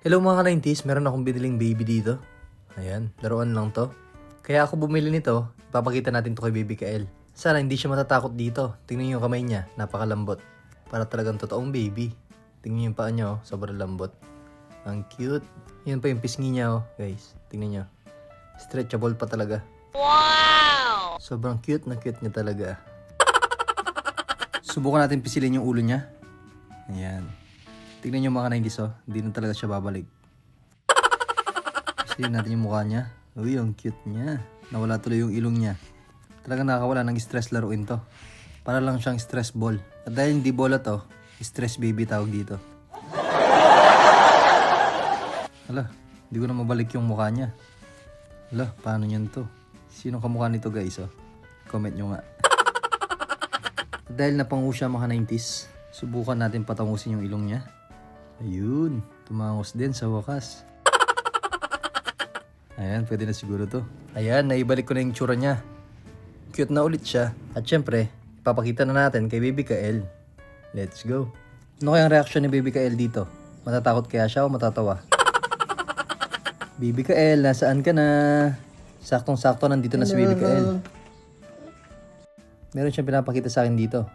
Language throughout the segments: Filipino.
Hello mga ka-90s, meron akong biniling baby dito. Ayan, laruan lang to. Kaya ako bumili nito, ipapakita natin to kay Baby Kael. Sana hindi siya matatakot dito. Tingnan niyo yung kamay niya, napakalambot. Para talagang totoong baby. Tingnan niyo yung paa niya, sobrang lambot. Ang cute. Yan pa yung pisngi niya, guys. Tingnan niyo. Stretchable pa talaga. Wow! Sobrang cute na cute niya talaga. Subukan natin pisilin yung ulo niya. Ayan. Tignan nyo mga ka-90s, hindi na talaga siya babalik. Pisilin natin yung mukha niya. Uy, ang cute niya. Nawala tuloy yung ilong niya. Talagang nakakawala ng stress laruin to. Para lang siyang stress ball. At dahil hindi bola to, stress baby tawag dito. Hala, hindi ko na mabalik yung mukha niya. Hala, paano niyan to? Sino kamukha nito guys, Comment nyo nga. At dahil napangu siya mga ka-90s, subukan natin patangusin yung ilong niya. Ayun, tumangos din sa wakas. Ayan, pwede na siguro to. Ayan, naibalik ko na yung tsura niya. Cute na ulit siya. At syempre, ipapakita na natin kay Baby Kael. Let's go. Ano kayang reaction ni Baby Kael dito? Matatakot kaya siya o matatawa? Baby Kael, nasaan ka na? Saktong-sakto nandito na si Baby Kael. Meron siyang pinapakita sa akin dito.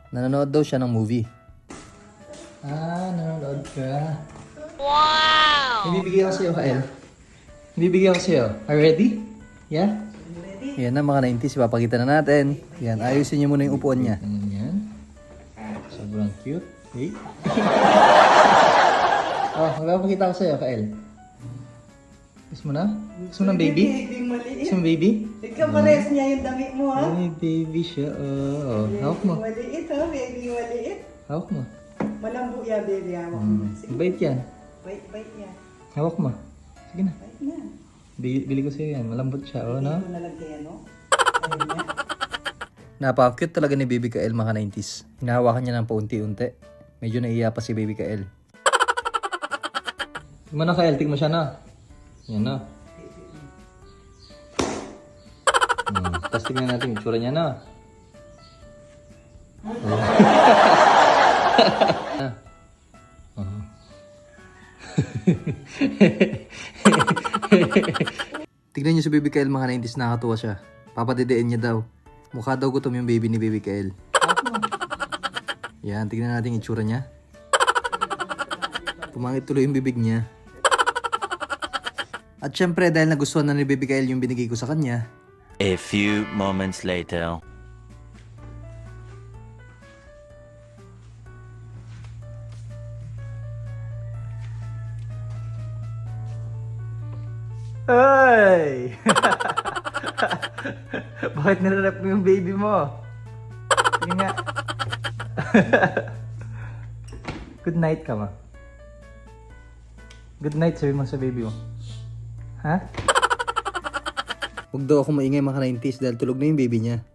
Nanonood daw siya ng movie. Nanonood ka. Wow! May bibigyan ko sa'yo, Kael. May bibigyan ko sa'yo. Are you ready? Yeah? Ready? Yan na mga 90s, ipapakita na natin. Yan, ayusin niyo muna yung upuan niya. Yan. Sobrang cute. Hey. Magpapakita ko sa'yo, Kael. Kiss mo na? Kiss mo na, baby? Kiss mo, baby? Ikaw pares niya yung damit mo, ha? Ay, baby siya. Hawak mo. Maliit, ha? Baby, maliit. Hawak mo. Malambo yan, baby. Hawak mo. Sige. Bait yan. Bait yan. Hawak mo. Sige na. Bait na. Bili ko sa'yo yan. Malambot siya. Hindi No? ko nalagyan, no? Ayun na. Napaka-cute talaga ni Baby Kael mga 90s. Hinahawakan niya ng paunti-unti. Medyo naiiya pa si Baby Kael. Tingnan na Kael, tingnan mo siya na. Yan na. Tapos tingnan natin yung tsura niya na. Tignan niyo si Baby Kael mga 90s, nakakatuwa siya. Papadedein niya daw. Mukha daw gutom yung baby ni Baby Kael. Yan, tignan natin yung itsura niya. Pumangit tuloy yung bibig niya. At syempre dahil nagustuhan na ni Baby Kael yung binigay ko sa kanya. A few moments later. Ay! Bakit nirarap mo yung baby mo? Sige nga. Good night ka ma. Good night sabi mo sa baby mo. Ha? Huwag daw ako maingay mga 90s dahil tulog na yung baby niya.